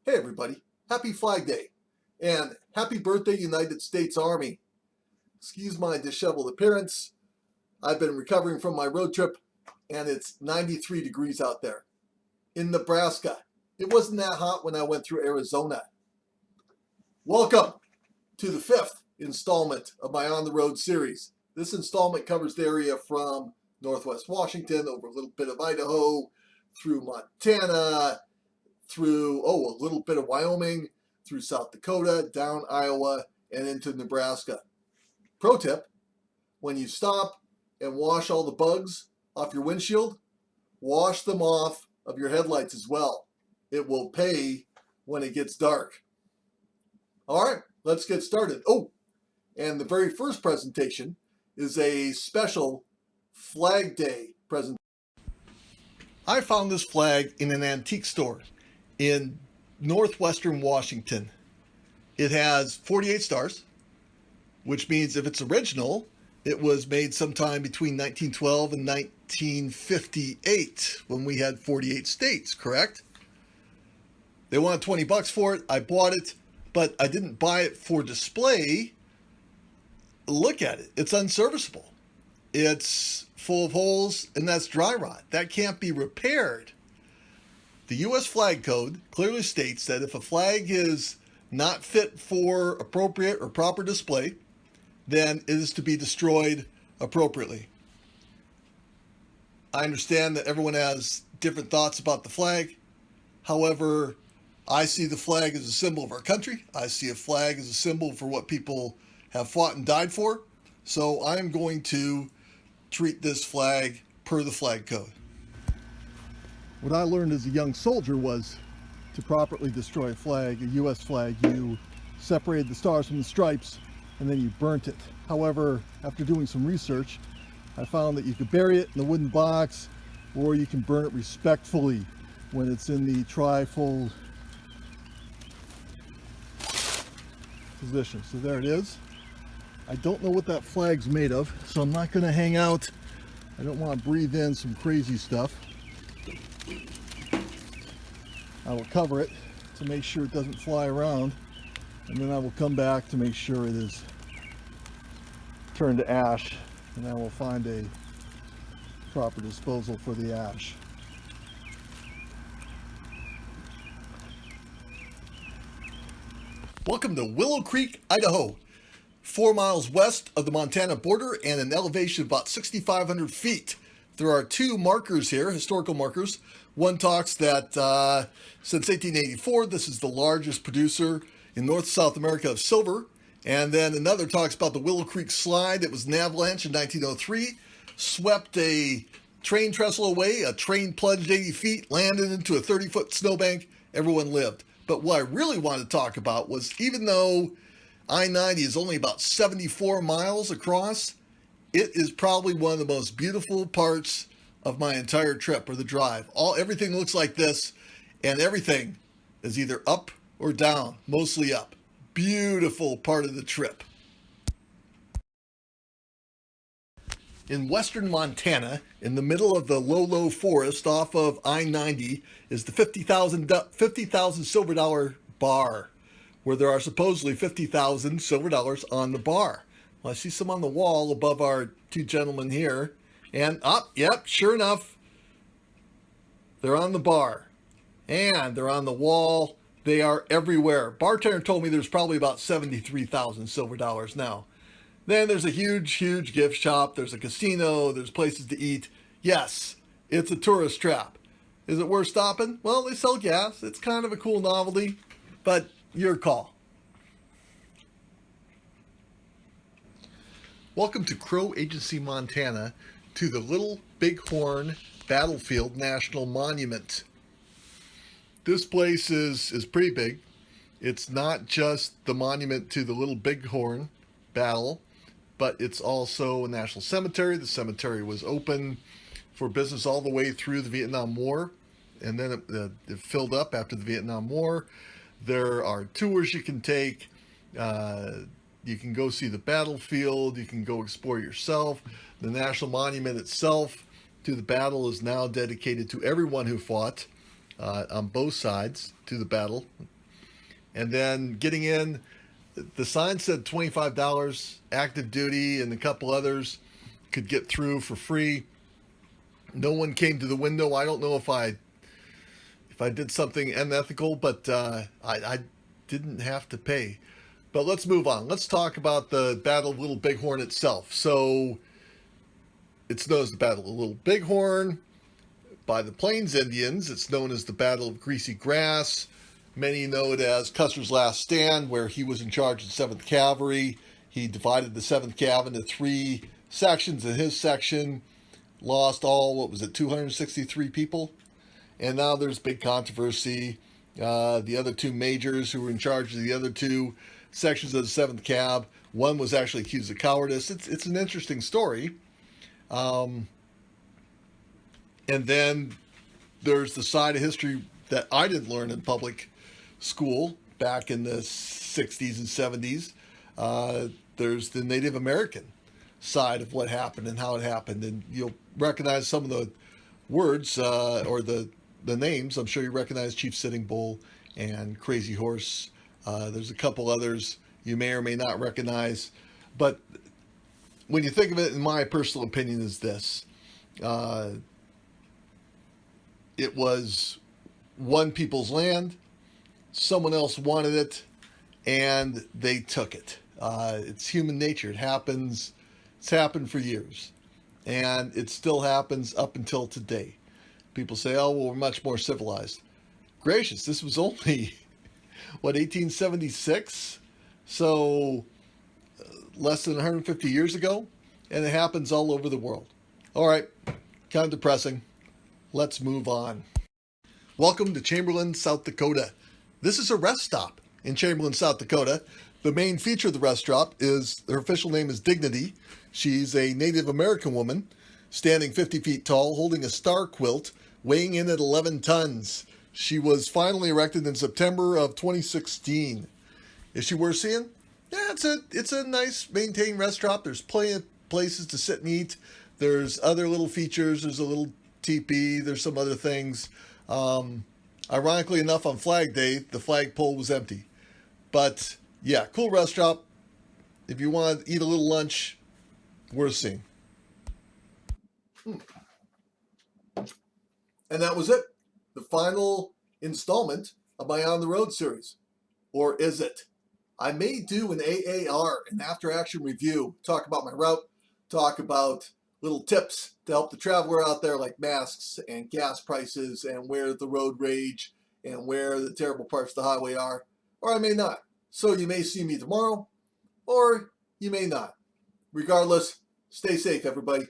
Hey everybody, happy Flag Day and happy birthday United States Army. Excuse my disheveled appearance. I've been recovering from my road trip and it's 93 degrees out there. In Nebraska, it wasn't that hot when I went through Arizona. Welcome to the fifth installment of my On the Road series. This installment covers the area from Northwest Washington over a little bit of Idaho, through Montana, through a little bit of Wyoming, through South Dakota, down Iowa, and into Nebraska. Pro tip, when you stop and wash all the bugs off your windshield, wash them off of your headlights as well. It will pay when it gets dark. All right, let's get started. And the very first presentation is a special Flag Day presentation. I found this flag in an antique store in northwestern Washington. It has 48 stars, which means if it's original, it was made sometime between 1912 and 1958 when we had 48 states, correct? They wanted 20 bucks for it. I bought it, but I didn't buy it for display. Look at it. It's unserviceable. It's full of holes, and that's dry rot. That can't be repaired. The U.S. Flag Code clearly states that if a flag is not fit for appropriate or proper display, then it is to be destroyed appropriately. I understand that everyone has different thoughts about the flag. However, I see the flag as a symbol of our country. I see a flag as a symbol for what people have fought and died for. So I'm going to treat this flag per the flag code. What I learned as a young soldier was to properly destroy a flag, a U.S. flag, you separated the stars from the stripes and then you burnt it. However, after doing some research, I found that you could bury it in a wooden box or you can burn it respectfully when it's in the tri-fold position. So there it is. I don't know what that flag's made of, so I'm not going to hang out. I don't want to breathe in some crazy stuff. I will cover it to make sure it doesn't fly around, and then I will come back to make sure it is turned to ash, and I will find a proper disposal for the ash. Welcome to Willow Creek, Idaho, 4 miles west of the Montana border and an elevation of about 6,500 feet. There are two markers here, historical markers. One talks that since 1884, this is the largest producer in North South America of silver. And then another talks about the Willow Creek slide. It was an avalanche in 1903, swept a train trestle away, a train plunged 80 feet, landed into a 30-foot snowbank, everyone lived. But what I really wanted to talk about was, even though I-90 is only about 74 miles across, it is probably one of the most beautiful parts of my entire trip or the drive. Everything looks like this, and everything is either up or down, mostly up. Beautiful part of the trip. In western Montana, in the middle of the low forest off of I-90, is the 50,000 silver dollar bar, where there are supposedly 50,000 silver dollars on the bar. Well, I see some on the wall above our two gentlemen here. And yep, sure enough, they're on the bar. And they're on the wall. They are everywhere. Bartender told me there's probably about 73,000 silver dollars now. Then there's a huge gift shop. There's a casino. There's places to eat. Yes, it's a tourist trap. Is it worth stopping? Well, they sell gas. It's kind of a cool novelty, but your call. Welcome to Crow Agency, Montana, to the Little Bighorn Battlefield National Monument. This place is pretty big. It's not just the monument to the Little Bighorn battle, but it's also a national cemetery. The cemetery was open for business all the way through the Vietnam War, and then it filled up after the Vietnam War. There are tours you can take. You can go see the battlefield. You can go explore yourself. The National Monument itself to the battle is now dedicated to everyone who fought on both sides to the battle. And then getting in, the sign said $25, active duty, and a couple others could get through for free. No one came to the window. I don't know if I did something unethical, but I didn't have to pay. But let's move on. Let's talk about the Battle of Little Bighorn itself. So it's known as the Battle of Little Bighorn by the Plains Indians. It's known as the Battle of Greasy Grass. Many know it as Custer's Last Stand, where he was in charge of the 7th Cavalry. He divided the 7th Cav into 3 sections. In his section, lost all, 263 people? And now there's big controversy. The other 2 majors who were in charge of the other 2 sections of the 7th Cav, one was actually accused of cowardice. It's an interesting story. And then there's the side of history that I didn't learn in public school back in the 60s and 70s. There's the Native American side of what happened and how it happened. And you'll recognize some of the words or the names. I'm sure you recognize Chief Sitting Bull and Crazy Horse. There's a couple others you may or may not recognize. But when you think of it, in my personal opinion, is this. It was one people's land. Someone else wanted it, and they took it. It's human nature. It happens. It's happened for years, and it still happens up until today. People say, oh, well, we're much more civilized. Gracious, this was only, 1876? So less than 150 years ago, and it happens all over the world. All right, kind of depressing. Let's move on. Welcome to Chamberlain, South Dakota. This is a rest stop in Chamberlain, South Dakota. The main feature of the rest stop is, her official name is Dignity. She's a Native American woman, standing 50 feet tall, holding a star quilt, weighing in at 11 tons. She was finally erected in September of 2016. Is she worth seeing? Yeah, it's a nice maintained rest stop. There's plenty of places to sit and eat. There's other little features. There's a little teepee. There's some other things. Ironically enough, on Flag Day, the flagpole was empty. But yeah, cool rest stop. If you want to eat a little lunch, worth seeing. And that was it. The final installment of my On the Road series. Or is it? I may do an AAR, an after action review, talk about my route, talk about little tips to help the traveler out there, like masks and gas prices and where the road rage and where the terrible parts of the highway are. Or I may not. So you may see me tomorrow, or you may not. Regardless, stay safe, everybody.